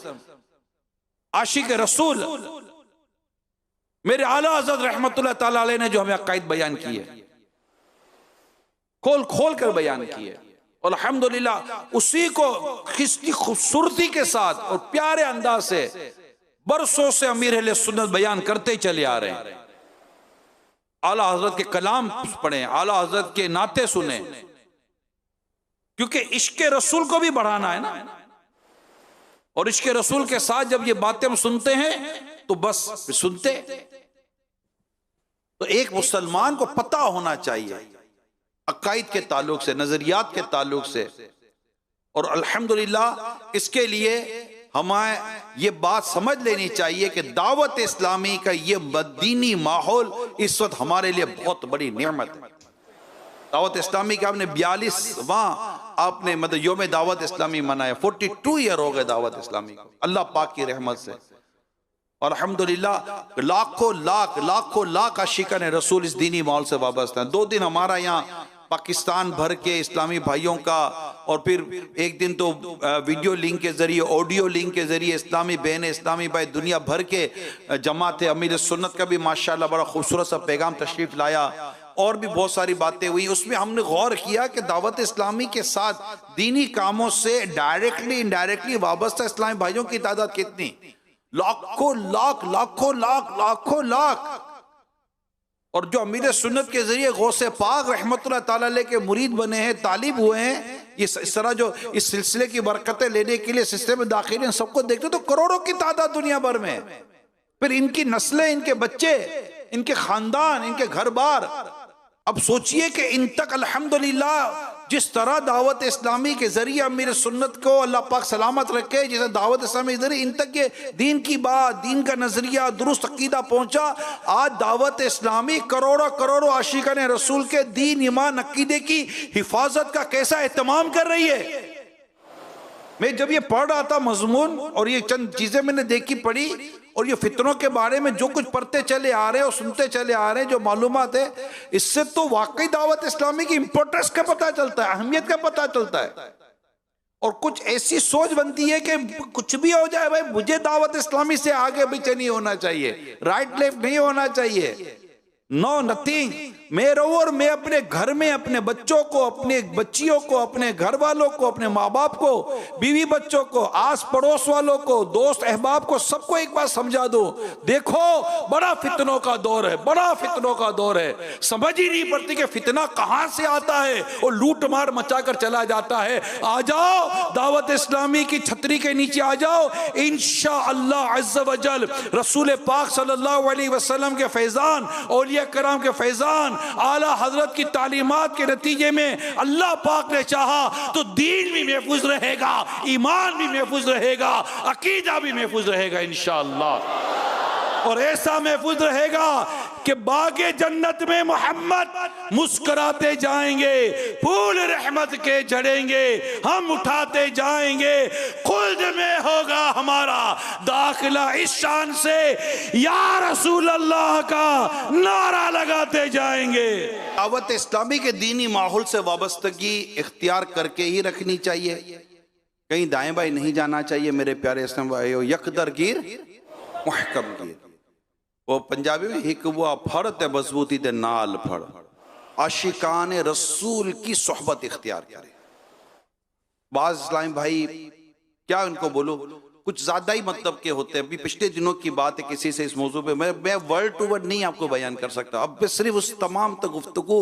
आशिक रसूल, मेरे आला हज़रत रहमतुल्लाह ताला अलैह ने जो हमें अकायद बयान किए, खोल खोल कर बयान किए, और अल्हम्दुलिल्लाह उसी को कितनी खूबसूरती के साथ और प्यारे अंदाज से बरसों से अमीर अहले सुन्नत बयान करते चले आ रहे हैं। आला हजरत के कलाम पढ़ें, आला हजरत के नाते सुने, क्योंकि इश्क रसूल को भी बढ़ाना है ना। और इश्क रसूल के साथ जब ये बातें हम सुनते हैं तो बस सुनते, तो एक मुसलमान को पता होना चाहिए अकायद के ताल्लुक से, नजरियात के ताल्लुक से। और अल्हम्दुलिल्लाह इसके लिए हमें ये बात समझ लेनी चाहिए कि दावत इस्लामी का ये बददीनी माहौल इस वक्त हमारे लिए बहुत बड़ी नेमत है। दावत इस्लामी का आपने 42वां आपने मतलब योम दावत इस्लामी मनाया, 42 ईयर हो गए दावत इस्लामी को, अल्लाह पाक की रहमत से। और अल्हम्दुलिल्लाह लाखों लाख आशिकान रसूल इस दीनी माहौल से वाबस्ता हैं। 2 दिन हमारा यहाँ पाकिस्तान भर के इस्लामी भाइयों का, और फिर एक दिन तो वीडियो लिंक के जरिए, ऑडियो लिंक के जरिए इस्लामी बहन, इस्लामी भाई दुनिया भर के जमा थे। अमीर सुन्नत का भी माशाल्लाह बड़ा खूबसूरत सा पैगाम तशरीफ लाया, और भी बहुत सारी बातें हुई। उसमें हमने गौर किया कि दावत इस्लामी के साथ दीनी कामों से डायरेक्टली इनडायरेक्टली वाबस्ता इस्लामी भाइयों की तादाद कितनी, लाखों लाख। और जो अमीर सुन्नत के जरिए गौसे पाक रहमतुल्लाह ताला अलैह के मुरीद बने हैं, तालिब हुए हैं, इस तरह जो इस सिलसिले की बरकतें लेने के लिए सिलसिले में दाखिल हैं, सबको देखते तो करोड़ों की तादाद दुनिया भर में। फिर इनकी नस्लें, इनके बच्चे, इनके खानदान, इनके घर बार। अब सोचिए कि इन तक अल्हम्दुलिल्लाह जिस तरह दावत इस्लामी के जरिए अमीर सुन्नत को अल्लाह पाक सलामत रखे, जैसे दावत इस्लामी के जरिए इन तक के दीन की बात, दीन का नजरिया, दुरुस्त अकीदा पहुंचा। आज दावत इस्लामी करोड़ों करोड़ों आशिकाने रसूल के दीन, ईमान, अकीदे की हिफाजत का कैसा एहतमाम कर रही है। मैं जब ये पढ़ रहा था मजमून, और ये चंद चीजें मैंने देखी पढ़ी, और ये फितरों के बारे में जो कुछ पढ़ते चले आ रहे हैं और सुनते चले आ रहे हैं, जो मालूमात है, इससे तो वाकई दावत इस्लामी की इंपोर्टेंस का पता चलता है, अहमियत का पता चलता है। और कुछ ऐसी सोच बनती है कि कुछ भी हो जाए भाई, मुझे दावत इस्लामी से आगे पीछे नहीं होना चाहिए, राइट लेफ्ट नहीं होना चाहिए, नो नथिंग। मैं रहूं और मैं अपने घर में अपने बच्चों को, अपने बच्चियों को, अपने घर वालों को, अपने माँ बाप को, बीवी बच्चों को, आस पड़ोस वालों को, दोस्त अहबाब को, सबको एक बात समझा दो, देखो बड़ा फितनों का दौर है, बड़ा फितनों का दौर है। समझ ही नहीं पड़ती कि फितना कहां से आता है और लूट मार मचा कर चला जाता है। आ जाओ दावत इस्लामी की छतरी के नीचे आ जाओ, इंशाअल्लाह अज़्ज़ व जल रसूल पाक सल्लल्लाहु अलैहि वसल्लम के फैजान, औलिया कराम के फैजान, आला हजरत की तालीमात के नतीजे में अल्लाह पाक ने चाहा तो दीन भी महफूज रहेगा, ईमान भी महफूज रहेगा, अकीदा भी महफूज रहेगा इंशाअल्लाह। और ऐसा महफूज रहेगा कि बागे जन्नत में मोहम्मद मुस्कुराते जाएंगे, फूल रहमत के झड़ेंगे, हम उठाते जाएंगे, खुल्द में होगा हमारा दाखिला, इस शान से या रसूल अल्लाह का नारा लगाते जाएंगे। दावत इस्लामी के दीनी माहौल से वाबस्तगी इख्तियार करके ही रखनी चाहिए, कहीं दाएं बाएं नहीं जाना चाहिए मेरे प्यारे इस्लाम भाइयों। यकदर गिर मुहकम गिर, वो पंजाबी में हिक हुआ फड़ मजबूती दे नाल फड़, आशिकान रसूल की सोहबत इख्तियार करे। बाज इस्लामी भाई क्या उनको बोलो, कुछ ज्यादा ही मतलब के होते हैं। अभी पिछले दिनों की बात है, किसी से इस मौजू पे मैं वर्ड टू वर्ड नहीं आपको बयान कर सकता, अब सिर्फ उस तमाम तक गुफ्तगू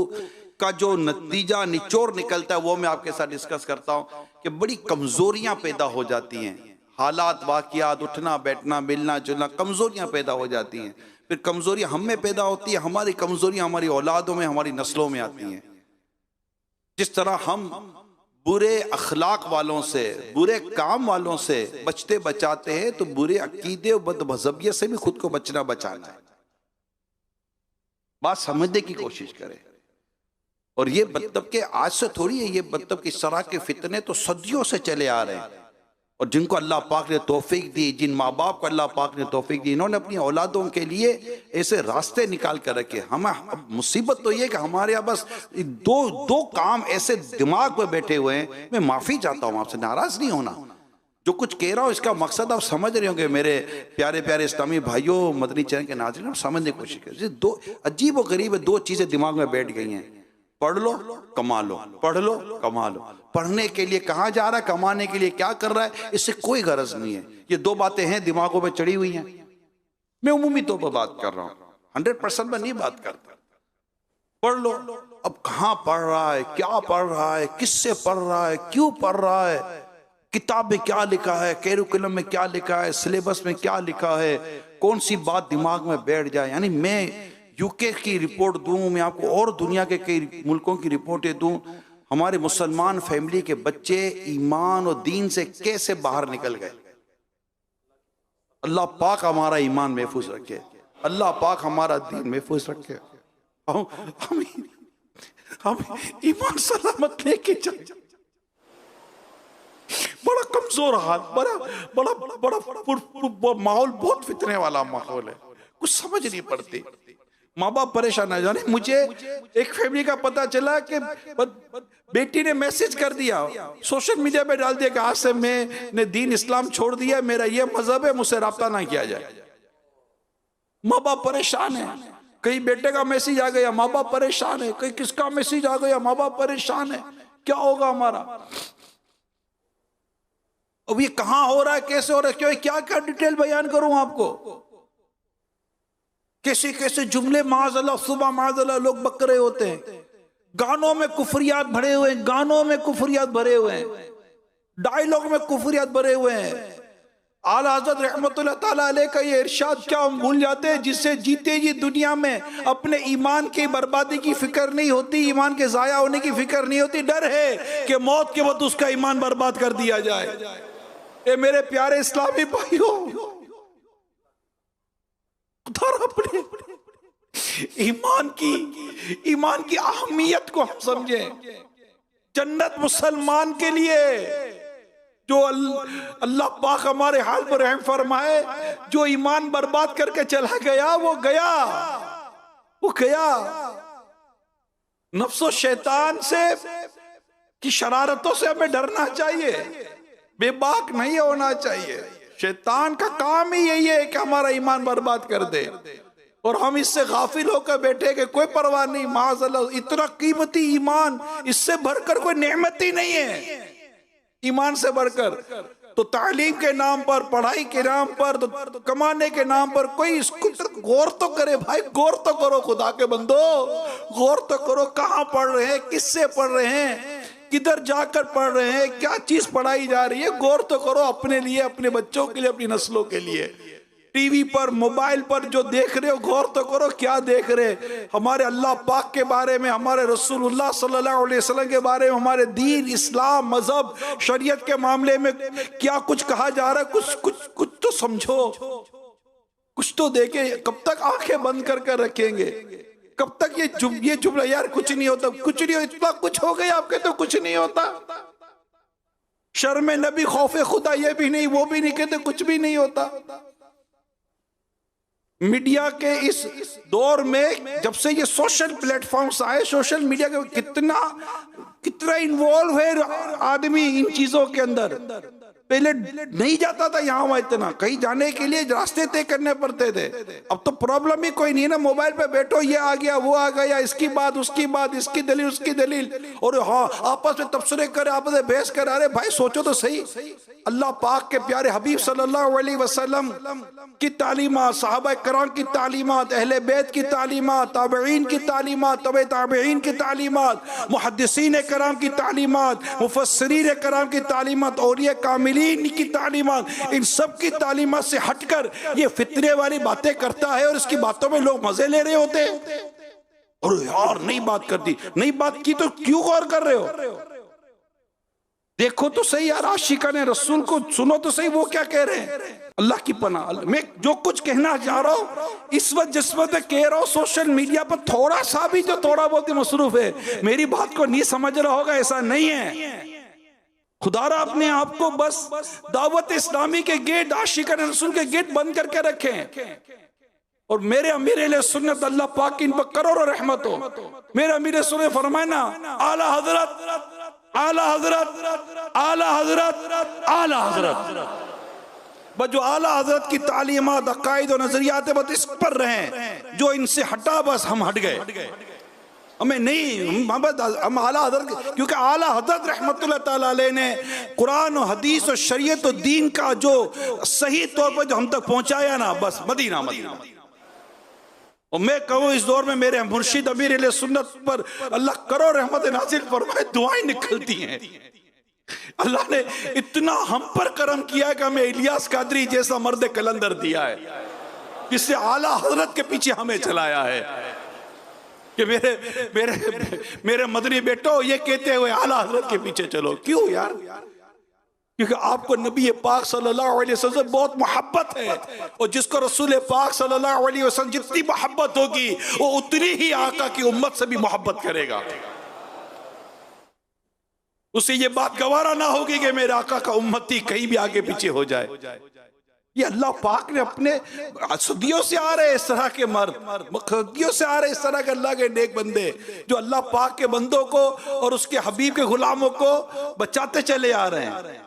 का जो नतीजा निचोड़ निकलता है वो मैं आपके साथ डिस्कस करता हूँ कि बड़ी कमजोरियां पैदा हो जाती हैं, हालात वाकियात, उठना बैठना, मिलना जुलना, कमजोरियां पैदा हो जाती हैं। फिर कमजोरियां हम में पैदा होती है, हमारी कमजोरियां हमारी औलादों में, हमारी नस्लों में आती हैं। जिस तरह हम बुरे अखलाक वालों से, बुरे काम वालों से बचते बचाते हैं, तो बुरे अकीदे और बदमज़हबियत से भी खुद को बचना बचाना है। बात समझने की कोशिश करें। और ये मतलब के आज से थोड़ी है, ये मतलब कि इस तरह के फितने तो सदियों से चले आ रहे हैं, और जिनको अल्लाह पाक ने तौफीक दी, जिन माँ बाप को अल्लाह पाक ने तौफीक दी, इन्होंने अपनी औलादों के लिए ऐसे रास्ते निकाल कर रखे। हम अब मुसीबत तो ये कि हमारे यहाँ बस दो काम ऐसे दिमाग में बैठे हुए हैं। मैं माफ़ी चाहता हूँ आपसे, नाराज़ नहीं होना, जो कुछ कह रहा हूँ इसका मकसद आप समझ रहे होंगे मेरे प्यारे प्यारे इस्लामी भाइयों, मदनी चैनल के नाज़रीन, समझने की कोशिश करें। दो अजीब व गरीब दो चीज़ें दिमाग में बैठ गई हैं, पढ़ लो कमा लो, पढ़ लो कमा लो। पढ़ने के लिए कहाँ जा रहा है, कमाने के लिए क्या कर रहा है, इससे कोई गरज नहीं है। ये दो बातें हैं दिमागों पे चढ़ी हुई हैं। मैं उमूमी तौर पर बात कर रहा हूँ, 100% में नहीं बात करता। पढ़ लो, अब कहाँ पढ़ रहा है, क्या पढ़ रहा है, किससे पढ़ रहा है, क्यों पढ़ रहा है, किताब में क्या लिखा है, कैरिकुलम में क्या लिखा है, सिलेबस में क्या लिखा है, कौन सी बात दिमाग में बैठ जाए। यानी मैं यूके की रिपोर्ट दूं, मैं आपको और दुनिया के कई मुल्कों की रिपोर्टें दूं, हमारे मुसलमान फैमिली के बच्चे ईमान और दीन से कैसे बाहर निकल गए। अल्लाह पाक हमारा ईमान महफूज रखे, अल्लाह पाक हमारा दीन महफूज रखे, हम ईमान सलामत लेके चले। बड़ा कमजोर हाल, बड़ा बड़ा बड़ा माहौल, बहुत फितने वाला माहौल है, कुछ समझ नहीं पड़ती। माँ बाप परेशान है। जाने मुझे एक फैमिली का पता चला कि बेटी ने मैसेज कर दिया, सोशल मीडिया पे डाल दिया कि आज से मैंने दीन इस्लाम छोड़ दिया, मेरा ये मजहब है, मुझसे राब्ता ना किया जाए। माँ बाप परेशान है, कहीं बेटे का मैसेज आ गया, माँ बाप परेशान है, कहीं किसका मैसेज आ गया, माँ बाप परेशान है, क्या होगा हमारा। अब ये कहाँ हो रहा है, कैसे हो रहा है, क्यों, क्या क्या डिटेल बयान करूं आपको। कैसे कैसे जुमले माज़अल्लाह, सुबह माज़अल्लाह लोग बक रहे होते हैं, गानों में कुफरियात भरे हुए हैं, गानों में कुफरियात भरे हुए हैं, डायलॉग में कुफरियात भरे हुए हैं। आला हज़रत रहमतुल्लाह ताला अलैह का ये इरशाद क्या हम भूल जाते हैं, जिससे जीते जी दुनिया में अपने ईमान की बर्बादी की फिक्र नहीं होती, ईमान के जाया होने की फिक्र नहीं होती, डर है कि मौत के वक्त उसका ईमान बर्बाद कर दिया जाए। ए मेरे प्यारे इस्लामी भाइयों, अपने ईमान की अहमियत को हम समझें। जन्नत मुसलमान के लिए, जो अल्लाह पाक हमारे हाल पर रहम फरमाए, जो ईमान बर्बाद करके चला गया वो गया। नफ्सो शैतान से की शरारतों से हमें डरना चाहिए, बेबाक नहीं होना चाहिए। शैतान का काम ही यही है कि हमारा ईमान बर्बाद कर दे, और हम इससे गाफिल होकर बैठे कि कोई परवाह नहीं। माज़अल्लाह, इतना कीमती ईमान, इससे बढ़कर कोई नेमत ही नहीं है ईमान से बढ़कर। तो तालीम के नाम पर, पढ़ाई के नाम पर, तो कमाने के नाम पर कोई इसको गौर तो करे भाई, गौर तो करो खुदा के बंदो, गौर तो करो। कहाँ पढ़ रहे हैं, किससे पढ़ रहे हैं, किधर जाकर पढ़ रहे हैं, क्या चीज पढ़ाई जा रही है, गौर तो करो अपने लिए, अपने बच्चों के लिए, अपनी नस्लों के लिए। टीवी पर, मोबाइल पर जो देख रहे हो, गौर तो करो क्या देख रहे। हमारे अल्लाह पाक के बारे में, हमारे रसूलुल्लाह सल्लल्लाहु अलैहि वसल्लम के बारे में, हमारे दीन, इस्लाम, मजहब, शरीयत के मामले में क्या कुछ कहा जा रहा है, कुछ तो समझो, कुछ तो देखे। कब तक आंखें बंद कर रखेंगे, कब तक ये जुमला यार कुछ नहीं होता, कुछ नहीं, इतना कुछ हो गया आपके तो कुछ नहीं होता। शर्म नबी, खौफे खुदा, ये भी नहीं, वो भी नहीं, कहते कुछ भी नहीं होता। मीडिया के इस दौर में, जब से ये सोशल प्लेटफॉर्म्स आए, सोशल मीडिया के कितना इन्वॉल्व है आदमी इन चीजों के अंदर। पहले नहीं जाता था यहाँ वहाँ, इतना कहीं जाने के लिए रास्ते तय करने पड़ते थे। अब तो प्रॉब्लम ही कोई नहीं है ना, मोबाइल पे बैठो, ये आ गया, वो आ गया, इसकी बात, उसकी बात, इसकी दलील, उसकी दलील, और हाँ आपस में तबसरे करे, आपस में बहस कर। अरे भाई सोचो तो सही, अल्लाह पाक के प्यारे हबीब सल्लल्लाहु अलैहि वसल्लम की तालीमात, सहाबा कराम की तालीमात, अहले बैत की तालीमात, ताबईन की तालीमात, तबे ताबईन की तालीमात, मुहद्दिसीन कराम की तालीमात, मुफस्सिरीन कराम की तालीमात, औलिया कामिलीन की तालीमात, इन सब की तालीमात से हटकर ये फितरे वाली बातें करता है, और इसकी बातों में लोग मजे ले रहे होते हैं। और यार नई बात कर दी, नई बात की तो क्यों गौर कर रहे हो, देखो तो सही यार, आशिकाने रसूल को सुनो तो सही, वो क्या कह रहे हैं। अल्लाह की पनाह, मैं जो कुछ कहना चाह रहा हूं इस वक्त जिस वक्त कह रहा हूं, सोशल मीडिया पर थोड़ा सा भी जो थोड़ा बहुत ही मसरूफ है, मेरी बात को नहीं समझ रहा होगा, ऐसा नहीं है। खुदारा अपने आप को बस दावत इस्लामी के गेट, आशिकाने रसूल के गेट बंद करके रखें। और मेरे अमीर सुन्नत अल्लाह पाक इन पर करोड़ों रहमत हो। मेरे अमीर सुन्नत फरमाए ना, आला हजरत, आला हजरत, आला हजरत, आला हजरत, बस जो आला हजरत की तालीमात, अकायद और नजरियात बस इस पर रहें, जो इनसे हटा बस हम हट गए, हमें नहीं, हम आला हजरत, क्योंकि आला हजरत रहमतुल्लाह ताला अलैह ने कुरान और हदीस और शरीयत और दीन का जो सही तौर पर जो हम तक पहुंचाया ना, बस मदीना। और मैं कहूँ इस दौर में मेरे मुर्शिद अमीर सुन्नत पर अल्लाह करो रहमत नाजिल फरमाए, दुआएं निकलती हैं। अल्लाह ने इतना हम पर करम किया है कि हमें इलियास कादरी जैसा मर्द कलंदर दिया है, जिससे आला हजरत के पीछे हमें चलाया है कि मेरे मदनी बेटो ये कहते हुए आला हजरत के पीछे चलो। क्यों यार, क्योंकि आपको नबी पाक सल्लल्लाहु अलैहि वसल्लम से बहुत मोहब्बत है, और जिसको रसूल पाक सल्लल्लाहु अलैहि वसल्लम जितनी मोहब्बत होगी वो उतनी ही आका की उम्मत से भी मोहब्बत करेगा। उसे ये बात गवारा ना होगी कि मेरे आका का उम्मती कहीं भी आगे पीछे हो जाए। ये अल्लाह पाक ने अपने सदियों से आ रहे इस तरह के मर्द, सदियों से आ रहे इस तरह के अल्लाह के नेक बंदे, जो अल्लाह पाक के बंदों को और उसके हबीब के गुलामों को बचाते चले आ रहे हैं।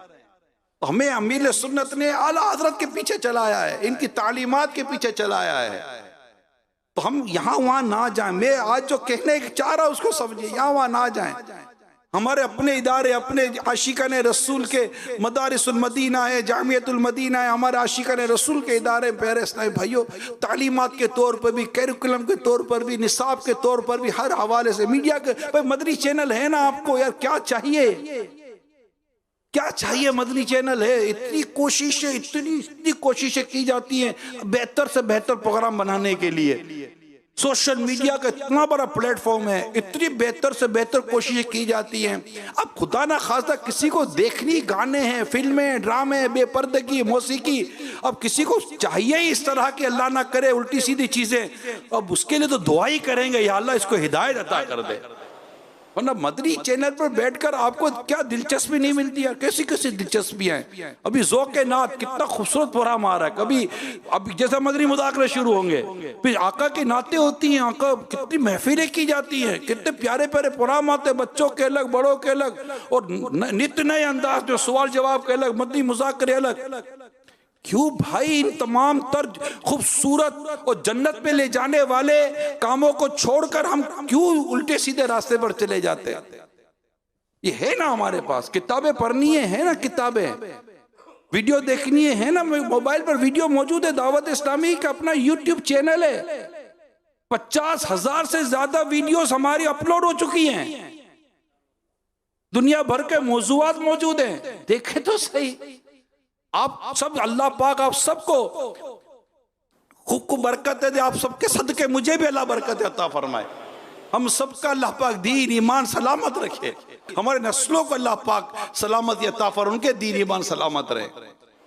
हमें अमीर सुन्नत ने आला हजरत के पीछे चलाया है, इनकी तालीमात के पीछे चलाया है। तो हम यहाँ वहाँ ना जाएं। मैं आज जो कहने चाह रहा हूँ उसको समझिए, यहाँ वहाँ ना जाएं। हमारे अपने इदारे, अपने आशिकान रसूल के मदारिसुल मदीना है, जामियतुल मदीना है, हमारे आशिकान रसूल के इदारे पेरिस है भाइयों। तालीमात के तौर पर भी, कैरिकुलम के तौर पर भी, निसाब के तौर पर भी, हर हवाले से मीडिया के भाई मदनी चैनल है ना आपको, यार क्या चाहिए, क्या चाहिए? मदनी चैनल है, इतनी कोशिशें इतनी कोशिशें की जाती हैं बेहतर से बेहतर प्रोग्राम बनाने के लिए। सोशल मीडिया का इतना बड़ा प्लेटफॉर्म है, इतनी बेहतर से बेहतर कोशिशें की जाती हैं। अब खुदा ना खास्ता किसी को देखनी, गाने हैं, फिल्में, ड्रामे, बेपर्दगी, मौसीकी, अब किसी को चाहिए ही इस तरह की अल्लाह ना करे उल्टी सीधी चीजें। अब उसके लिए तो दुआ ही करेंगे, या अल्लाह इसको हिदायत अता कर दे। वरना मदनी चैनल पर बैठकर आपको क्या दिलचस्पी नहीं मिलती है? कैसी कैसी दिलचस्पियां हैं। अभी ज़ौक़े नात कितना खूबसूरत प्रोग्राम आ रहा है। कभी अभी जैसे मदनी मुज़ाकरे शुरू होंगे, फिर आका की नातें होती हैं, आका कितनी महफिलें की जाती हैं, कितने प्यारे प्यारे प्रोग्राम आते हैं, बच्चों के अलग, बड़ों के अलग, और नित्य नए अंदाज में सवाल जवाब के अलग, मदनी मुज़ाकरे अलग। क्यों भाई इन तमाम तर्ज खूबसूरत और जन्नत में ले जाने वाले कामों को छोड़कर हम क्यों उल्टे सीधे रास्ते पर चले जाते हैं? ये है ना हमारे पास, किताबें पढ़नी है ना, किताबें, वीडियो देखनी है ना, मोबाइल पर वीडियो मौजूद है। दावत इस्लामी का अपना यूट्यूब चैनल है, 50,000 से ज्यादा वीडियोस हमारी अपलोड हो चुकी हैं, दुनिया भर के मौजूआत मौजूद हैं। देखे तो सही आप सब, अल्लाह पाक आप सबको खूब को बरकत दे, आप सबके सदके मुझे भी अल्लाह बरकत अता फरमाए। हम सबका अल्लाह पाक दीन ईमान सलामत रखे, हमारे नस्लों को अल्लाह पाक सलामत अता फरमाए, उनके दीन ईमान सलामत रहे।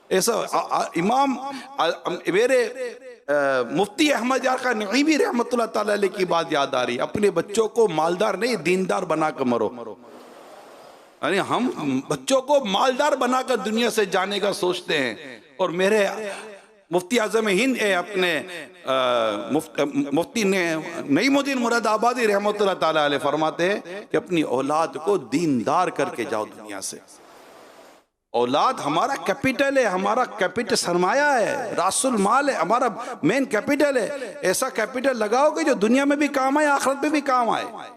ऐसा इमाम मेरे मुफ्ती अहमद यार का नईमी रहमतुल्लाह ताला अलैह की बात याद आ रही। अपने बच्चों को मालदार नहीं दीनदार बनाकर मरो। यानी हम बच्चों को मालदार बनाकर दुनिया से जाने का सोचते हैं। और मेरे मुफ्ती आज़म हिंद अपने मुफ्ती ने नईमुद्दीन मुरादाबादी रहमतुल्लाह ताला अलैह फरमाते हैं कि अपनी औलाद को दीनदार करके जाओ दुनिया से। औलाद हमारा कैपिटल है, हमारा कैपिटल सरमाया है, रासुल माल है, हमारा मेन कैपिटल है। ऐसा कैपिटल लगाओ कि जो दुनिया में भी काम आए, आखिरत में भी काम आए।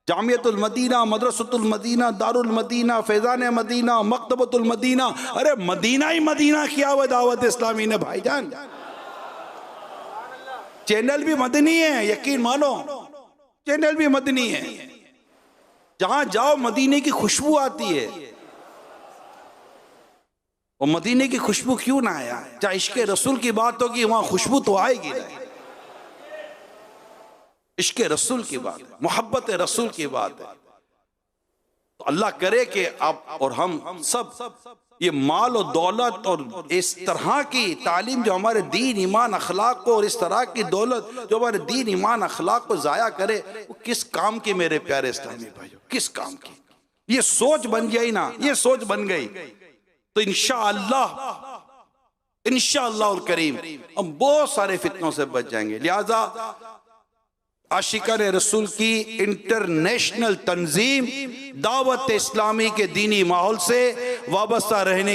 जामियतुल मदीना, मदरसतुल मदीना, दारुल मदीना, फैजान मदीना, मकतबतुल मदीना, अरे मदीना ही मदीना किया हुआ दावत इस्लामी ने भाईजान। चैनल भी मदनी है, यकीन मानो, चैनल भी मदनी है। जहां जाओ मदीने की खुशबू आती है। और मदीने की खुशबू क्यों ना आया? जहाँ इश्क रसूल की बात होगी वहां खुशबू तो आएगी। इश्क रसूल की बात है, मोहब्बत रसूल की बात है। तो अल्लाह करे कि आप और हम सब ये माल और दौलत और इस तरह की तालीम जो हमारे दीन ईमान अखलाक को, और इस तरह की दौलत जो हमारे दीन ईमान अखलाक को जाया करे, वो किस काम की मेरे प्यारे इस्लामी भाइयों, किस काम की? ये सोच बन गई ना, ये सोच बन गई तो इंशाअल्लाह करीम हम बहुत सारे फितनों से बच जाएंगे। लिहाजा आशिकान रसूल की इंटरनेशनल तंजीम दावत इस्लामी के दीनी माहौल से वाबस्ता रहने